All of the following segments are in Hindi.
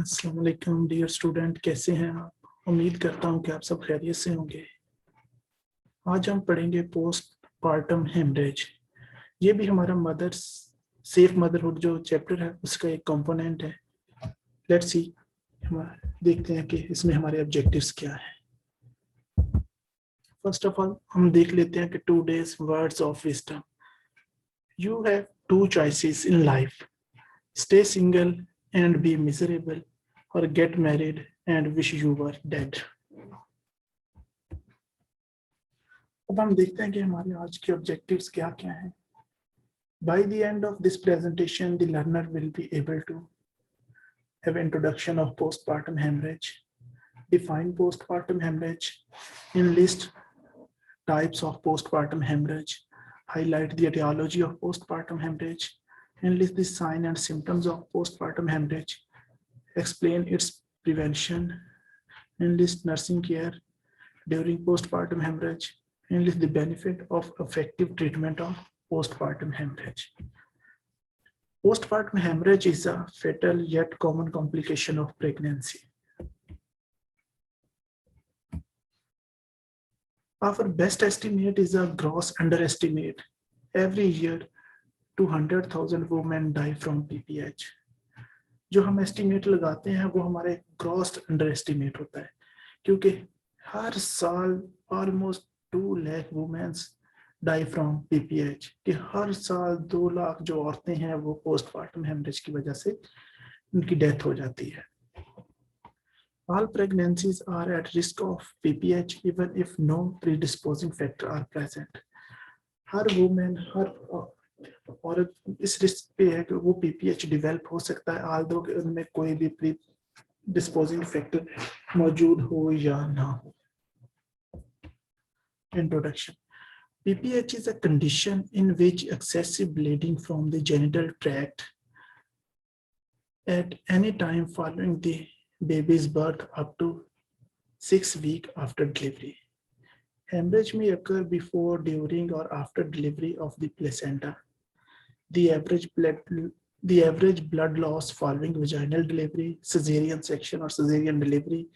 अस्सलाम वालेकुम डियर स्टूडेंट, कैसे हैं आप? उम्मीद करता हूं कि आप सब खैरियत से होंगे। आज हम पढ़ेंगे पोस्ट पार्टम हेमरेज। ये भी हमारा मदर सेफ मदरहुड जो चैप्टर है उसका एक कंपोनेंट है। लेट्स सी, देखते हैं कि इसमें हमारे ऑब्जेक्टिव्स क्या है। फर्स्ट ऑफ ऑल हम देख लेते हैं कि today's words of wisdom. You have two choices in life, stay single and be miserable, or get married and wish you were dead. अब हम देखते हैं कि हमारे आज के ऑब्जेक्टिव्स क्या क्या हैं। By the end of this presentation, the learner will be able to have introduction of postpartum hemorrhage, define postpartum hemorrhage, enlist types of postpartum hemorrhage, highlight the etiology of postpartum hemorrhage, enlist the sign and symptoms of postpartum hemorrhage, explain its prevention, enlist nursing care during postpartum hemorrhage, enlist the benefit of effective treatment of postpartum hemorrhage. Postpartum hemorrhage is a fatal yet common complication of pregnancy. Our best estimate is a gross underestimate. Every year, 200,000 women die from PPH. जो हम एस्टिमेट लगाते हैं वो हमारे ग्रॉस अंडर एस्टिमेट होता है, क्योंकि हर साल almost 2 lakh womens die from PPH, कि हर साल 2 लाख जो औरतें हैं वो पोस्टमार्टम हेमरेज की वजह से उनकी डेथ हो जाती है। All pregnancies are at risk of PPH even if no predisposing factor are present. हर वुमेन, हर औरत इस रिस्क पे है कि वो पीपीएच डेवलप हो सकता है, आल्दो उनमें कोई भी प्री डिस्पोजिंग फैक्टर मौजूद हो या ना हो। Introduction. PPH is a condition in which excessive bleeding from the genital tract at any time following the baby's birth up to 6 weeks after delivery. Hemorrhage may occur before, during, or after delivery of the placenta. The average blood loss following vaginal delivery, cesarean section or cesarean delivery,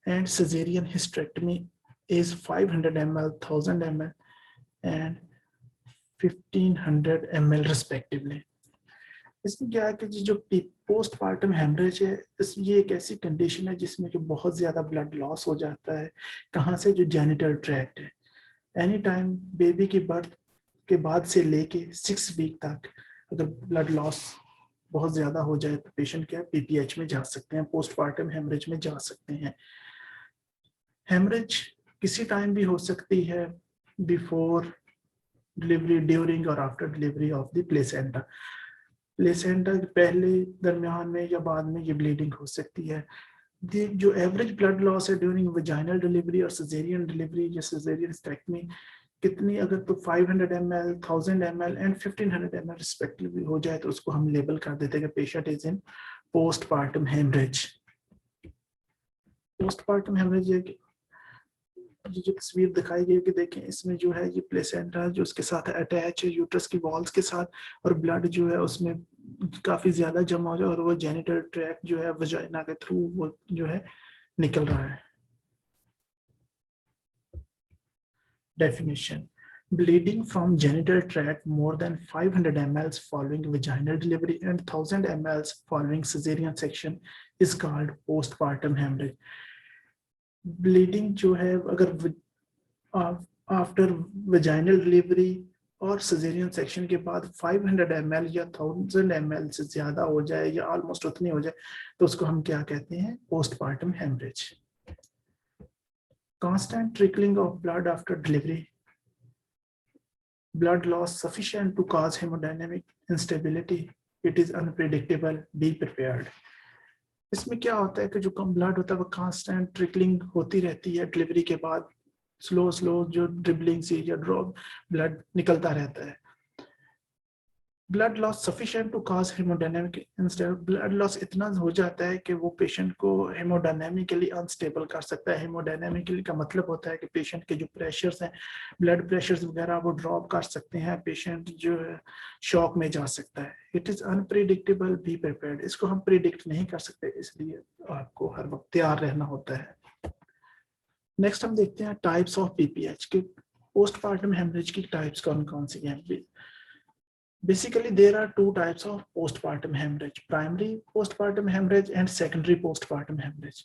and cesarean hysterectomy is 500 ml, 1000 ml, and 1500 ml respectively. इसमें क्या है कि जो पोस्टपार्टम हेमरेज है, ये एक ऐसी कंडीशन है जिसमें कि बहुत ज़्यादा ब्लड लॉस हो जाता है। कहाँ से? जो जेनिटल ट्रैक्ट है। एनी टाइम बेबी की बर्थ के बाद से लेके 6 वीक तक अगर ब्लड लॉस बहुत ज़्यादा हो जाए तो पेशेंट क्या पीपीएच में जा सकते हैं, पोस्टपार्टम हेमरेज में जा सकते हैं। हेमरेज किसी टाइम भी हो सकती है, बिफोर डिलीवरी, ड्यूरिंग और after delivery of the placenta. Placenta के पहले, दरमियान में या बाद में ये ब्लीडिंग हो सकती है। जो एवरेज ब्लड लॉस है ड्यूरिंग वेजाइनल डिलीवरी और सिजेरियन डिलीवरी या सिजेरियन हिस्टेरेक्टमी कितनी, अगर तो 500 ml, 1000 ml and 1500 ml respectively हो जाए तो उसको हम लेबल कर देते हैं कि patient is in postpartum haemorrhage. Postpartum haemorrhage है, ये जो तस्वीर दिखाई गई कि देखें, इसमें जो है ये प्लेसेंटा जो उसके साथ अटैच है यूट्रस की वॉल्स के साथ, और ब्लड जो है उसमें काफी ज्यादा जमा हो जाए और वो जेनिटल ट्रैक्ट जो है वजाइना के थ्रू वो जो है निकल रहा है। Definition. Bleeding from genital tract more than 500 ml following vaginal delivery and 1000 ml following cesarean section is called postpartum hemorrhage. Bleeding जो है अगर आफ्टर वेजाइनल डिलीवरी और सिजेरियन सेक्शन के बाद 500 ml या 1000 ml से ज्यादा हो जाए या ऑलमोस्ट उतनी हो जाए तो उसको हम क्या कहते हैं? Postpartum haemorrhage. Constant trickling of blood after delivery, blood loss sufficient to cause hemodynamic instability, it is unpredictable, be prepared. इसमें क्या होता है कि जो कम ब्लड होता है वो कांस्टेंट ट्रिकलिंग होती रहती है डिलीवरी के बाद, स्लो जो ड्रिबलिंग से या ड्रॉप ब्लड निकलता रहता है। Blood loss sufficient to cause haemodynamic instable, blood loss इतना हो जाता है कि वो पेशेंट को हेमोडायनेमिकली अनस्टेबल कर सकता है। हेमोडायनेमिकली का मतलब होता है कि पेशेंट के जो प्रेशर्स हैं, ब्लड प्रेशर्स वगैरह, वो ड्रॉप कर सकते हैं, पेशेंट जो है शॉक में जा सकता है। It is unpredictable, be prepared, इसको हम प्रिडिक्ट नहीं कर सकते, इसलिए आपको हर वक्त तैयार रहना होता है। नेक्स्ट हम देखते हैं टाइप्स ऑफ पीपीएच के, पोस्टमार्टम हेमरेज की टाइप्स कौन कौन सी हैं। Basically, there are two types of postpartum hemorrhage: primary postpartum hemorrhage and secondary postpartum hemorrhage.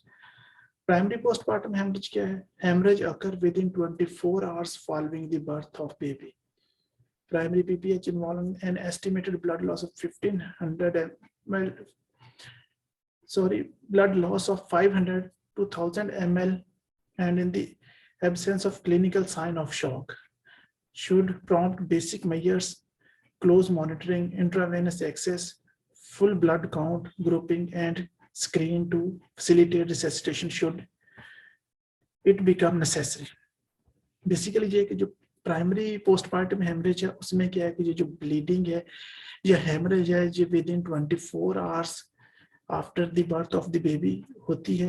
Primary postpartum hemorrhage क्या है? Hemorrhage occur within 24 hours following the birth of baby. Primary PPH involving an estimated blood loss of 500 to 1000 ml, and in the absence of clinical sign of shock, should prompt basic measures: close monitoring, intravenous access, full blood count grouping, and screen to facilitate resuscitation should it become necessary. Basically ये कि जो प्राइमरी पोस्टमार्टम हेमरेज है उसमें क्या है कि ये जो ब्लीडिंग है या हेमरेज है ये with in 24 hours after the birth of the baby होती है।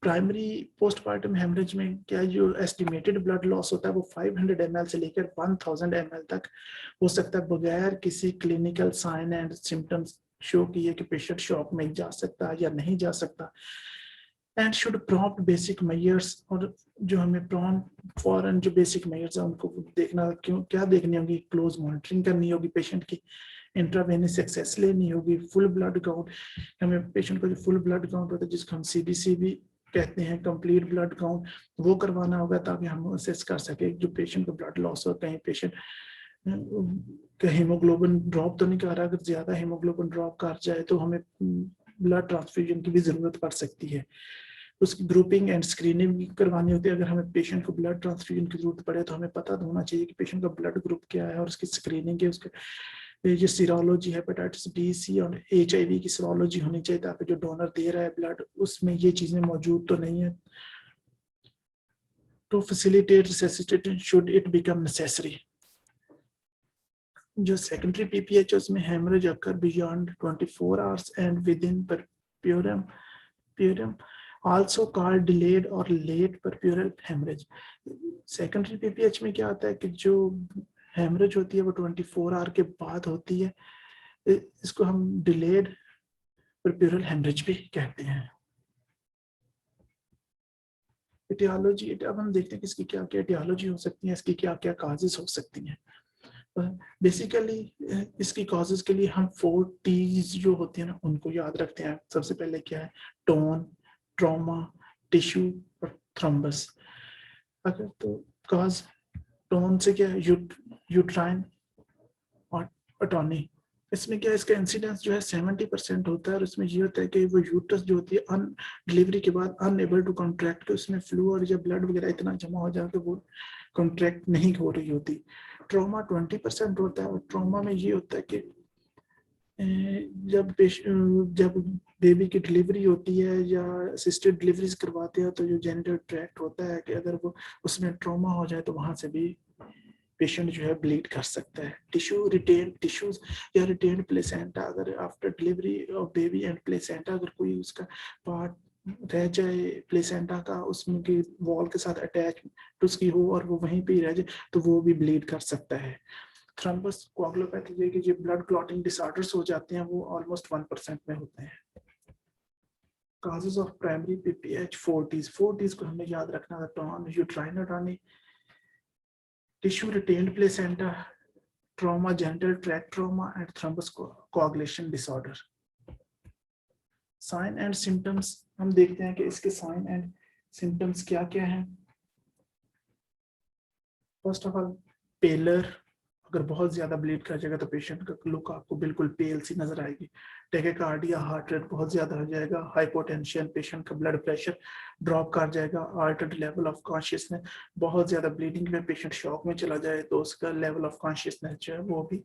प्राइमरी पोस्टमार्टम हेमरेज में क्या जो एस्टिमेटेड ब्लड लॉस होता है वो 500 ml से लेकर 1000 ml तक हो सकता है, बगैर किसी clinical sign and symptoms show किए कि पेशेंट शॉक में जा सकता है या नहीं जा सकता। And should prompt basic measures, और जो हमें प्रॉम्प्ट फॉरन जो बेसिक मेजर्स है उनको देखना, क्यों क्या देखनी होगी, क्लोज मॉनिटरिंग करनी होगी पेशेंट की, इंट्रावेनस एक्सेस लेनी होगी, फुल ब्लड काउंट, हमें पेशेंट को जो फुल ब्लड काउंट होता है जिसको हम सीबीसी भी कहते हैं, कंप्लीट ब्लड काउंट, वो करवाना होगा ताकि हम असेस कर सके जो पेशेंट को ब्लड लॉस हो, कहीं पेशेंट का हीमोग्लोबिन ड्रॉप तो नहीं कर रहा। अगर ज्यादा हीमोग्लोबिन ड्रॉप कर जाए तो हमें ब्लड ट्रांसफ्यूजन की भी जरूरत पड़ सकती है। उसकी ग्रुपिंग एंड स्क्रीनिंग भी करवानी होती है। अगर हमें पेशेंट को ब्लड ट्रांसफ्यूजन की जरूरत पड़े तो हमें पता होना चाहिए कि पेशेंट का ब्लड ग्रुप क्या है और उसकी स्क्रीनिंग है, उसके जो सीरोलॉजी, हेपेटाइटिस बी, सी और HIV की सीरोलॉजी होनी चाहिए ताकि जो डोनर दे रहा है ब्लड उसमें ये चीजें मौजूद तो नहीं है। To facilitate resuscitation should it become necessary. जो सेकेंडरी पीपीएच उसमें haemorrhage occur beyond 24 hours and within puerperium also called delayed or late perpural hemorrhage. Secondary PPH में क्या होता है कि जो हेमरेज होती है वो 24 आवर के बाद होती है, इसको हम डिलेड परप्यूरल हेमरेज भी कहते हैं। एटियोलॉजी, अब हम देखते हैं कि इसकी क्या क्या एटियोलॉजी हो सकती है, इसकी क्या क्या काजेस हो सकती हैं। बेसिकली इसकी कॉजेज के लिए हम 4 T's जो होती है ना उनको याद रखते हैं। सबसे पहले क्या है? टोन, ट्रॉमा, टिश्यू और थ्रोम्बस। अगर तो कॉज टोन से क्या है? यूट्राइन और अटॉनी। इसमें क्या है, इसका इंसिडेंस जो है 70% होता है और इसमें ये होता है कि वो यूट्रस जो होती है डिलीवरी के बाद अनएबल टू कॉन्ट्रैक्ट, कि उसमें फ्लू और या ब्लड वगैरह इतना जमा हो जाए कि वो कॉन्ट्रैक्ट नहीं हो रही होती। ट्रॉमा 20% होता है और ट्रॉमा में ये होता है कि जब बेबी की डिलीवरी होती है या असिस्टेड डिलीवरीज करवाते हैं तो जो जेनिटल ट्रैक्ट होता है कि अगर वो उसमें ट्रॉमा हो जाए तो वहां से भी पेशेंट जो है ब्लीड कर सकता है। टिश्यू रिटेन टिश्यूज या रिटेन प्लेसेंटा, अगर after delivery of baby and placenta अगर कोई उसका पार्ट रह जाए प्लेसेंटा का, उसमें की वॉल के साथ अटैच उसकी हो और वो वहीं पे ही रह जाए तो वो भी ब्लीड कर सकता है। थ्रम्बस कोआगुलोपैथी के जो ब्लड क्लॉटिंग डिसऑर्डर्स हो जाते हैं वो ऑलमोस्ट 1% में होते हैं। Causes of primary PPH 4 T's को हमें याद रखना है। Tone, uterine atony, tissue retained placenta, trauma, genital tract trauma and thrombus coagulation disorder. Sign and symptoms हम देखते हैं कि इसके साइन एंड सिम्टम्स क्या क्या हैं। फर्स्ट ऑफ ऑल पेलर, अगर बहुत ज्यादा ब्लीड कर जाएगा तो पेशेंट का लुक आपको बिल्कुल पेल सी नजर आएगी। टैकीकार्डिया, हार्ट रेट बहुत ज्यादा हो जाएगा। हाइपोटेंशन, पेशेंट का ब्लड प्रेशर ड्रॉप कर जाएगा। अल्टर्ड लेवल ऑफ कॉन्शियसनेस, बहुत ज्यादा ब्लीडिंग में पेशेंट शॉक में चला जाए तो उसका लेवल ऑफ कॉन्शियसनेस जो है वो भी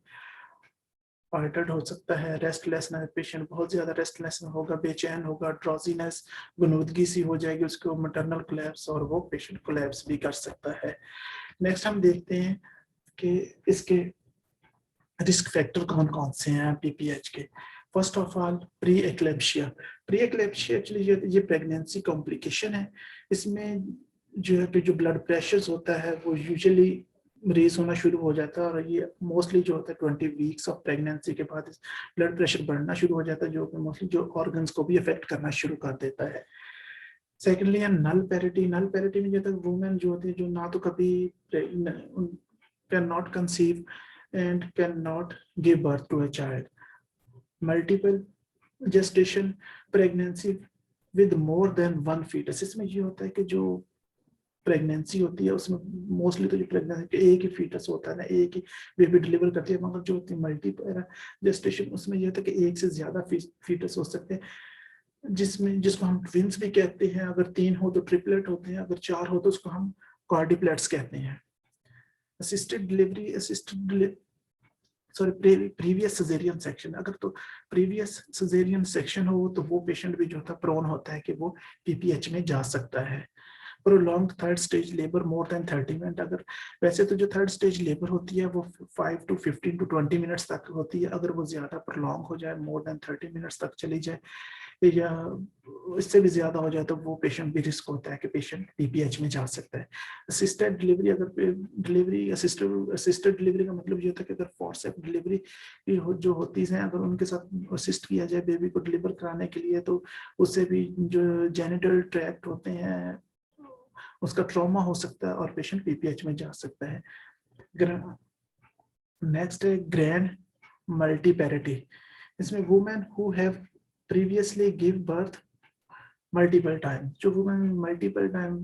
अल्टर्ड हो सकता है। रेस्टलेसनेस, पेशेंट बहुत ज्यादा रेस्टलेस होगा, बेचैन होगा। ड्रॉजीनेस, गुनूदगी सी हो जाएगी, उसको मैटरनल कोलैप्स और वो पेशेंट कोलैप्स भी कर सकता है। नेक्स्ट हम देखते हैं कि इसके रिस्क फैक्टर कौन कौन से हैं पीपीएच के? First of all pre eclampsia. Pre eclampsia actually ये प्रेगनेंसी कॉम्प्लिकेशन है। इसमें जो है जो ब्लड प्रेशर होता है वो यूजुअली रेज होना शुरू हो जाता है, और ये मोस्टली जो होता है 20 वीक्स ऑफ प्रेगनेंसी के बाद ब्लड प्रेशर बढ़ना शुरू हो जाता है, जो मोस्टली जो ऑर्गन्स को भी अफेक्ट करना शुरू कर देता है। सेकेंडली है नल पैरिटी। नल पैरिटी में जो है वुमेन जो होती है जो ना तो कभी can not conceive and cannot give birth to a child. Multiple gestation pregnancy with more than one fetus. इसमें ये होता है कि जो प्रेगनेंसी होती है उसमें मोस्टली तो जो प्रेगनेंसी एक ही फीटस होता है ना, एक ही बेबी डिलीवर करती है, मगर जो होती है मल्टीपल जेस्टेशन उसमें ये होता है कि एक से ज्यादा फीटस हो सकते हैं, जिसको हम ट्विंस भी कहते हैं। अगर 3 हो तो ट्रिपलेट होते हैं, अगर 4 हो तो उसको हम क्वाड्रुप्लेट्स कहते हैं। Previous caesarean section. अगर तो प्रीवियस सिजेरियन सेक्शन हो तो वो पेशेंट भी जो होता है प्रोन होता है कि वो पीपीएच में जा सकता है। Prolong third stage labour more than 30 minute. अगर वैसे तो जो थर्ड स्टेज लेबर होती है वो 5 to 15 to 20 मिनट्स तक होती है, अगर वो ज्यादा प्रोलॉन्ग हो जाए, मोर देन 30 मिनट्स तक चली जाए या इससे भी ज्यादा हो जाए, तो वो पेशेंट भी रिस्क होता है कि पेशेंट पीपीएच में जा सकता है। Assisted delivery. अगर डिलीवरी असिस्टेड डिलीवरी का मतलब ये होता है कि अगर फोर्सेप्स डिलीवरी जो होती है, अगर उनके साथ असिस्ट किया जाए बेबी को डिलीवर कराने के लिए, तो उससे भी जो जेनिटल ट्रैक्ट होते हैं उसका ट्रॉमा हो सकता है और पेशेंट पीपीएच में जा सकता है। नेक्स्ट है ग्रैंड मल्टीपैरिटी। इसमें women who have previously give birth multiple time। जो वुमेन मल्टीपल टाइम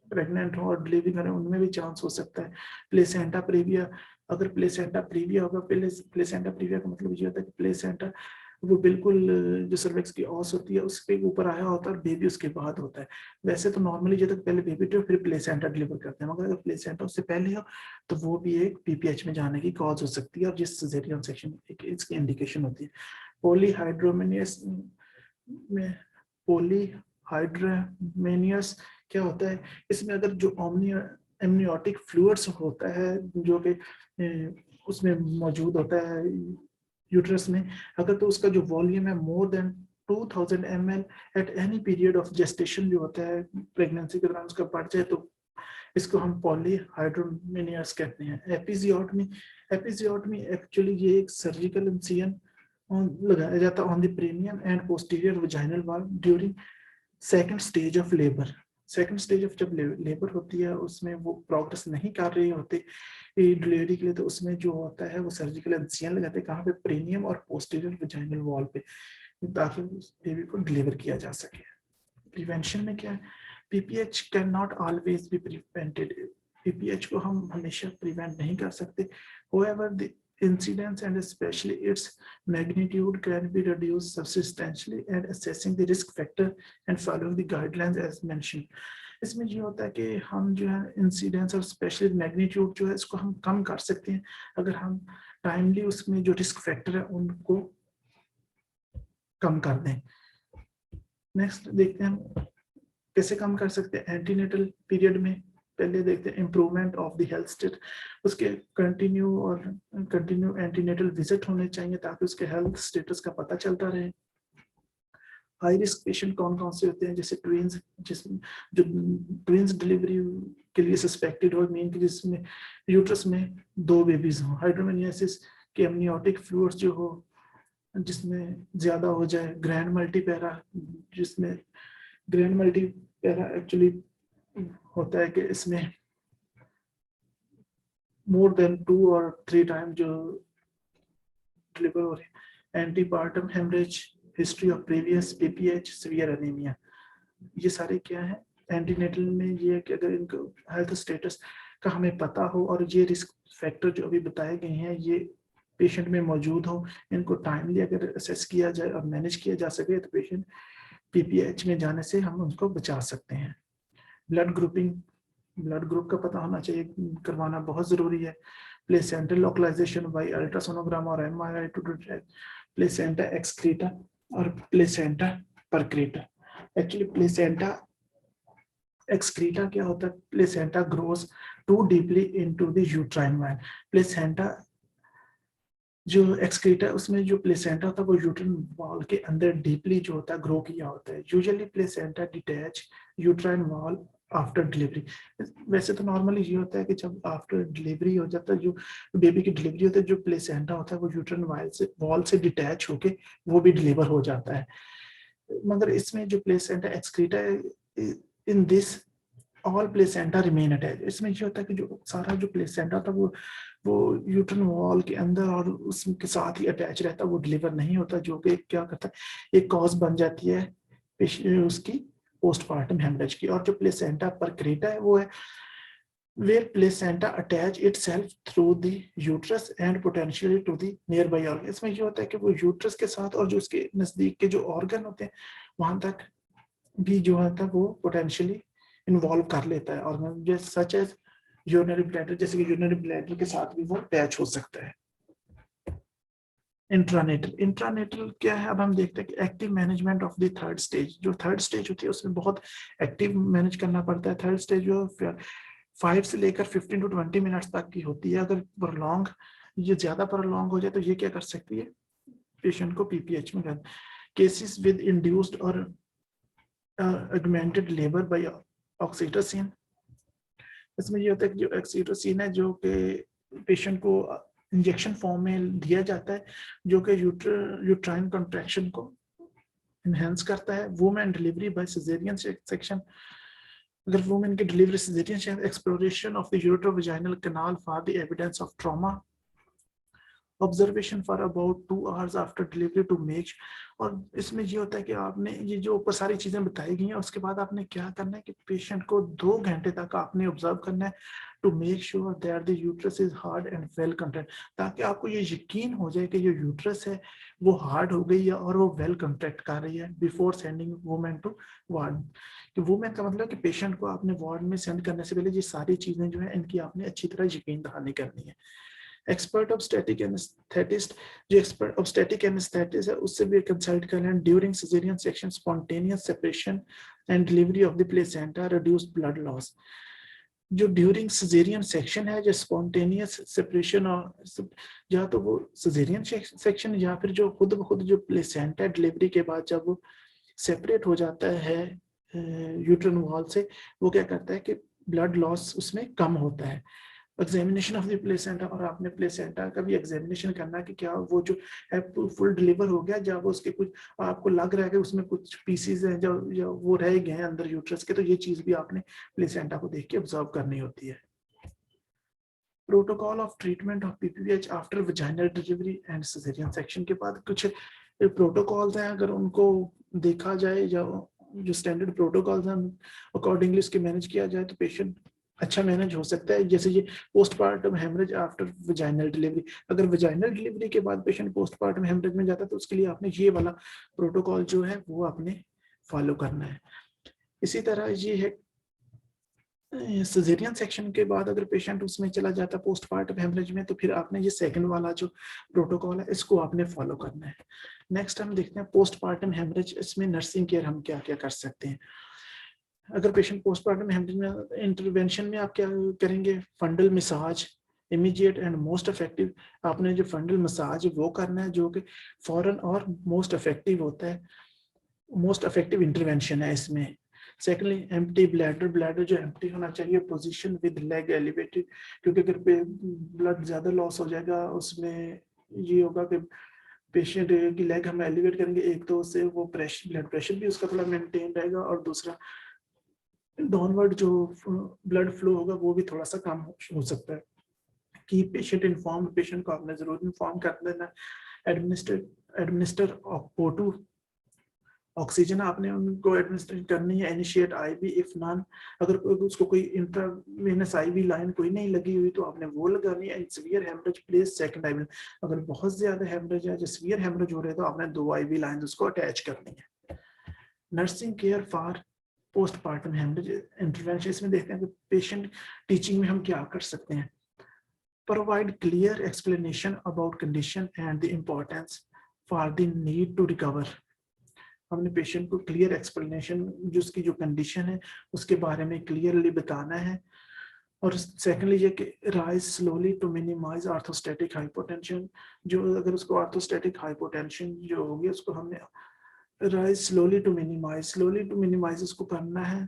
प्रेग्नेंट हो और डिलीवरी करें उनमें भी चांस हो सकता है। Placenta previa. अगर प्लेसेंटा प्रीविया होगा, प्लेसेंटा प्रीविया का मतलब ये होता है कि प्लेसेंटा वो बिल्कुल जो सर्विक्स की ऑस होती है उसके ऊपर आया होता है और बेबी उसके बाद होता है। वैसे तो नॉर्मली जो तक पहले बेबी तो फिर प्लेसेंटा डिलीवर करते हैं, मगर अगर प्लेसेंटा उससे पहले हो तो वो भी एक पीपीएच में जाने की कॉज हो सकती है, और जिस सिजेरियन सेक्शन इसकी इंडिकेशन होती है। पॉलीहाइड्रोमेनियस में पॉलीहाइड्रोमेनियस क्या होता है? इसमें अगर जो एमनियोटिक फ्लूइड्स होता है जो कि उसमें मौजूद होता है यूट्रस में, अगर तो उसका जो वॉल्यूम है more than 2000 ml at any period of gestation जो होता है प्रेगनेंसी के दौरान उसका बढ़ जाए, तो इसको हम पॉलीहाइड्रोमेनियस कहते हैं। एपिजियोटमी एक्चुअली ये एक सर्जिकल इंसिजन लगाया जाता है on the premium and posterior vaginal wall during second stage of labour. Second stage of जब लेबर होती है उसमें वो प्रोग्रेस नहीं कर रही होती डिलीवरी के लिए, तो उसमें जो होता है वो सर्जिकल इंसिजन लगाते हैं कहाँ पे? प्रीमियम और पोस्टीरियर वजाइनल वॉल पे, ताकि बेबी को डिलीवर किया जा सके। प्रिवेंशन में क्या है? PPH can not always be prevented. PPH को हम हमेशा प्रिवेंट नहीं कर सकते। होवेवर the incidence and especially its magnitude can be reduced substantially and assessing the risk factor and following the guidelines as mentioned। इसमें ये होता है कि हम जो है इंसिडेंस और स्पेशली मैग्नीट्यूड जो है इसको हम कम कर सकते हैं अगर हम टाइमली उसमें जो रिस्क फैक्टर है उनको कम कर दें। नेक्स्ट देखते हैं हम कैसे कम कर सकते हैं एंटीनेटल पीरियड में। पहले देखते हैं improvement of the health state. उसके कंटिन्यू एंटीनेटल विजिट होने चाहिए ताकि उसके हेल्थ स्टेटस का पता चलता रहे। हाई रिस्क पेशेंट कौन कौन से होते हैं? जैसे ट्विंस, जो ट्विंस डिलीवरी के लिए सस्पेक्टेड हो, मीन कि जिसमें यूट्रस में 2 बेबीज हो। हाइड्रोमेनियासिस के एमनियोटिक फ्लूइड्स जो हो जिसमें ज्यादा हो जाए। ग्रैंड मल्टीपैरा, जिसमें ग्रैंड मल्टीपैरा एक्चुअली होता है कि इसमें मोर देन 2 or 3 टाइम जो डिलीवर हो रहे हैं। Antepartum haemorrhage, history of previous PPH, severe anaemia, ये सारे क्या है? एंटीनेटल में ये है कि अगर इनको हेल्थ स्टेटस का हमें पता हो और ये रिस्क फैक्टर जो अभी बताए गए हैं ये पेशेंट में मौजूद हो, इनको टाइमली अगर असेस किया जाए और मैनेज किया जा सके तो पेशेंट पीपीएच में जाने से हम उनको बचा सकते हैं। ब्लड ग्रुपिंग, ब्लड ग्रुप का पता होना चाहिए, करवाना बहुत जरूरी है। प्लेसेंटा लोकलाइजेशन बाय अल्ट्रासोनोग्राम और MRI to detect placenta accreta और placenta percreta. Actually placenta accreta क्या होता है? Placenta grows too deeply into the uterine wall. Placenta जो एक्सक्रीटा उसमें जो प्लेसेंटा होता है वो यूट्राइन वॉल के अंदर डीपली जो होता है ग्रो किया होता है। Usually placenta detach uterine wall after delivery. वैसे तो नॉर्मली ये होता है कि जब आफ्टर डिलीवरी हो जाता है, जो बेबी की डिलीवरी होती है, जो प्लेसेंटा होता है वो यूट्राइन वॉल से डिटैच होके वो भी डिलीवर हो जाता है। मगर इसमें जो प्लेसेंटा एक्सक्रीटा है, in this all placenta remain attach. इसमें ये होता है कि जो सारा जो प्लेसेंटा था वो यूट्रन वॉल के अंदर और उसके साथ ही अटैच रहता है, वो डिलीवर नहीं होता, जो कि क्या करता है एक कॉज बन जाती है उसकी पोस्टमार्टम हेमरेज की। और जो प्लेसेंटा परक्रेटा है वो है where placenta attach itself through the uterus and potentially to the nearby organ। इसमें ये होता है कि वो यूट्रस के साथ और जो उसके नजदीक के जो ऑर्गन होते हैं वहां तक भी जो होता है वो पोटेंशियली इन्वॉल्व कर लेता है ऑर्गन, जैसे सच एज यूरिनरी ब्लैडर, जैसे कि यूरिनरी ब्लैडर के साथ भी वो अटैच हो सकता है। इंट्रानेटल क्या है, अब हम देखते हैं कि active management of the third stage. जो थर्ड स्टेज होती है उसमें बहुत एक्टिव मैनेज करना पड़ता है। थर्ड स्टेज जो 5 से लेकर 15 to 20 मिनट्स तक की होती है। अगर प्रोलॉन्ग ये ज्यादा प्रोलॉन्ग हो जाए तो ये क्या कर सकती है, पेशेंट को पीपीएच में कर। केसेस विद इंड्यूस्ड और अगमेंटेड लेबर बाय ऑक्सीटोसिन। इसमें ये होता है कि जो ऑक्सीटोसिन है जो कि पेशेंट को इंजेक्शन फॉर्म में दिया जाता है, जो कि यूट्राइन कॉन्ट्रैक्शन को इनहेंस करता है। Women delivery by caesarean section. अगर वुमेन की delivery caesarean section, exploration of the uterovaginal canal for the evidence of trauma, observation for about 2 hours after delivery to make. और इसमें ये होता है कि आपने ये जो ऊपर सारी चीजें बताई गई हैं उसके बाद आपने क्या करना है कि पेशेंट को 2 घंटे तक आपने ऑब्जर्व करना है to make sure that the uterus is hard and well content, ताकि आपको ये यकीन हो जाए कि जो यूट्रस है वो हार्ड हो गई है और वो वेल कंट्रैक्ट कर रही है before sending women to ward. कि वुमेन का मतलब कि पेशेंट को आपने वार्ड में सेंड करने से पहले ये सारी चीजें जो है इनकी आपने अच्छी तरह यकीन दहानी करनी है। एक्सपर्ट ऑब्स्टेटिक एनेस्थेटिस्ट, जो एक्सपर्ट ऑब्स्टेटिक एनेस्थेटिस्ट है उससे भी कंसल्ट करना है during caesarean section, spontaneous separation and delivery of the placenta, reduced blood loss. जो ड्यूरिंग सिजेरियन सेक्शन है, जो स्पॉन्टेनियस सेपरेशन और या तो वो सिजेरियन सेक्शन या फिर जो खुद ब खुद जो प्लेसेंटा डिलीवरी के बाद जब वो सेपरेट हो जाता है यूट्रन वॉल से, वो क्या करता है कि ब्लड लॉस उसमें कम होता है। एग्जामिनेशन ऑफ द प्लेसेंटा, और आपने प्लेसेंटा का भी एग्जामिनेशन करना कि क्या वो जो है फुल डिलीवर हो गया, जब उसके कुछ आपको लग रहा है कि उसमें कुछ पीसीज हैं जो वो रह गए हैं अंदर यूट्रस के, तो ये चीज भी आपने प्लेसेंटा को देख के ऑब्जर्व करनी होती है। Protocol of treatment of PPH after vaginal delivery and caesarean section के बाद कुछ प्रोटोकॉल्स हैं, अगर उनको देखा जाए या जो स्टैंडर्ड प्रोटोकॉल्स हैं अकॉर्डिंगली उसके मैनेज किया जाए तो पेशेंट अच्छा मैनेज हो सकता है। जैसे ये postmortem haemorrhage after vaginal delivery, अगर वजाइनल डिलीवरी के बाद पेशेंट पोस्टमार्टम हेमरेज में जाता है तो उसके लिए आपने ये वाला प्रोटोकॉल जो है वो आपने फॉलो करना है। इसी तरह ये है सिजेरियन सेक्शन के बाद अगर पेशेंट उसमें चला जाता है पोस्टमार्टम हेमरेज में, तो फिर आपने ये सेकंड वाला जो प्रोटोकॉल है इसको आपने फॉलो करना है। नेक्स्ट हम देखते हैं पोस्टमार्टम हेमरेज, इसमें नर्सिंग केयर हम क्या क्या कर सकते हैं। अगर पेशेंट पोस्टमार्टम हेमरेज में इंटरवेंशन में आप क्या करेंगे, फंडल massage immediate and most effective. आपने जो फंडल मसाज वो करना है जो कि फौरन और मोस्ट इफेक्टिव होता है, मोस्ट इफेक्टिव इंटरवेंशन है इसमें। सेकेंडली एम्प्टी ब्लैडर, ब्लैडर जो एम्प्टी होना चाहिए, पोजीशन विद लेग एलिवेटेड, क्योंकि अगर ब्लड ज्यादा लॉस हो जाएगा उसमें ये होगा कि पेशेंट की लेग हम एलिवेट करेंगे, एक तो उससे वो प्रेशर ब्लड प्रेशर भी उसका थोड़ा मेंटेन रहेगा और दूसरा डाउनवर्ड जो ब्लड फ्लो होगा वो भी थोड़ा सा कम हो सकता है। कि पेशेंट इन्फॉर्म, पेशेंट को आपने जरूर इन्फॉर्म कर देना। एडमिनिस्टर O2 ऑक्सीजन आपने उनको एडमिनिस्ट्रेट करनी है। इनिशिएट आईवी इफ नॉन, अगर उसको कोई इंट्रावेनस आईवी लाइन कोई नहीं लगी हुई तो आपने वो लगानी है। Severe haemorrhage place second IV, अगर बहुत ज्यादा हेमरेज है, जो सीवियर हेमरेज हो रहे हैं तो आपने 2 आईवी लाइन उसको अटैच करनी है। Nursing care for postmortem haemorrhage intervention, इसमें देखते हैं कि पेशेंट टीचिंग में हम क्या कर सकते हैं। Provide clear explanation about condition and the importance for the need to recover. हमने पेशेंट को क्लियर एक्सप्लेनेशन, जो उसकी जो कंडीशन है उसके बारे में क्लियरली बताना है और सेकेंडली ये कि rise slowly to minimise orthostatic hypotension, जो अगर उसको आर्थोस्टैटिक हाइपोटेंशन जो होगी उसको हमने राइज स्लोली टू मिनिमाइज उसको करना है।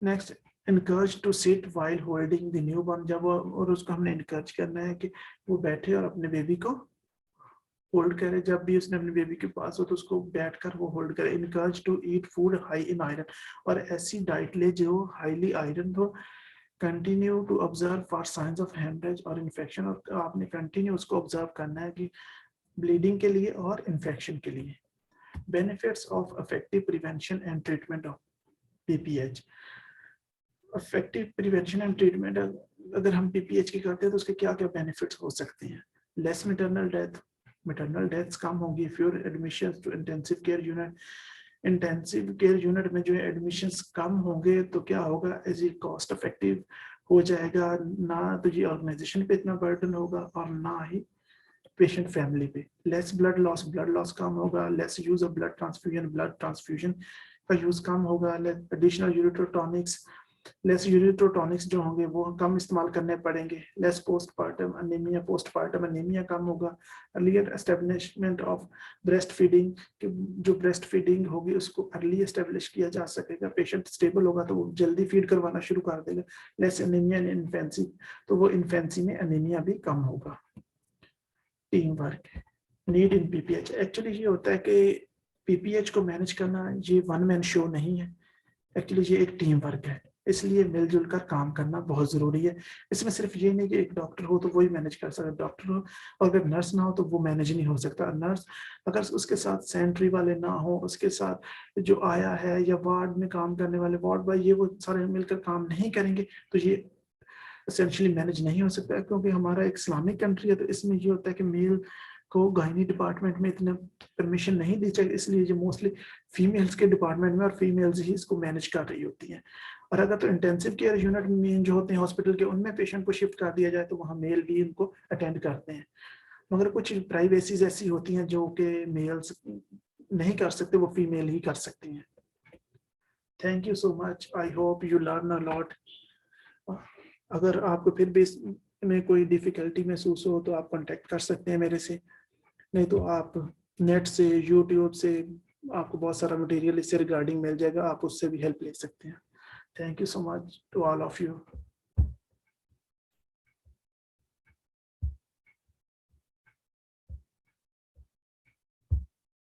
Next, encourage to sit while holding the newborn, जब और उसको हमने इनकरेज करना है कि वो बैठे और अपने बेबी को होल्ड करे, जब भी उसने अपने बेबी के पास हो तो उसको बैठकर वो होल्ड करे। Encourage to eat food high in iron, और ऐसी डाइट ले जो हाईली आयरन हो। Continue to observe for signs of haemorrhage और इन्फेक्शन, और आपने कंटिन्यू उसको ऑब्जर्व करना है कि ब्लीडिंग के लिए और इन्फेक्शन के लिए। Benefits of effective prevention and treatment of PPH. Effective prevention and treatment अगर हम पीपीएच की करते हैं तो उसके क्या क्या बेनिफिट्स हो सकते हैं? लेस मैटरनल डेथ्स कम होंगी, fewer admissions to intensive care unit में जो है एडमिशंस कम होंगे तो क्या होगा, एज ये कॉस्ट इफेक्टिव हो जाएगा, ना तो ये ऑर्गेनाइजेशन पे इतना बर्डन होगा और ना ही पेशेंट फैमिली पे। लेस ब्लड लॉस कम होगा, less use of blood transfusion का यूज कम होगा, एडिशनल यूरिथ्रोटॉनिक्स जो होंगे वो कम इस्तेमाल करने पड़ेंगे। लेस पोस्टपार्टम अनीमिया कम होगा। Earlier establishment of breast feeding, जो ब्रेस्ट फीडिंग होगी उसको अर्ली एस्टेब्लिश किया जा सकेगा, पेशेंट स्टेबल होगा तो वो जल्दी फीड करवाना शुरू कर देगा। लेस एनीमिया इन इन्फेंसी, तो वो इन्फेंसी में एनीमिया भी कम होगा। Team work need in PPH, actually ये होता है कि पीपीएच को मैनेज करना ये वन मैन शो नहीं है, एक्चुअली ये एक टीम वर्क है, इसलिए मिलजुल कर काम करना बहुत जरूरी है। इसमें सिर्फ ये नहीं कि एक डॉक्टर हो तो वही मैनेज कर सकता, डॉक्टर हो और अगर नर्स ना हो तो वो मैनेज नहीं हो सकता। नर्स अगर उसके साथ सेंट्री वाले ना हो, उसके साथ जो आया है या वार्ड में काम करने वाले वार्ड बॉय, ये वो सारे मिलकर काम नहीं करेंगे तो ये एसेंशियली मैनेज नहीं हो सकता, क्योंकि हमारा एक इस्लामिक कंट्री है तो इसमें ये होता है कि मेल को गायनी डिपार्टमेंट में इतना परमिशन नहीं दी जाएगी, इसलिए ये मोस्टली फीमेल्स के डिपार्टमेंट में और फीमेल्स ही इसको मैनेज कर रही होती हैं। और अगर तो इंटेंसिव केयर यूनिट में जो होते हैं हॉस्पिटल के, उनमें पेशेंट को शिफ्ट कर दिया जाए तो वहाँ मेल भी उनको अटेंड करते हैं, मगर कुछ प्राइवेसीज ऐसी होती हैं जो कि मेल्स नहीं कर सकते, वो फीमेल ही कर सकती हैं। Thank you so much, I hope you learn a lot. अगर आपको फिर भी में कोई डिफिकल्टी महसूस हो तो आप कांटेक्ट कर सकते हैं मेरे से, नहीं तो आप नेट से यूट्यूब से आपको बहुत सारा मटेरियल इससे रिगार्डिंग मिल जाएगा, आप उससे भी हेल्प ले सकते हैं। Thank you so much to all of you.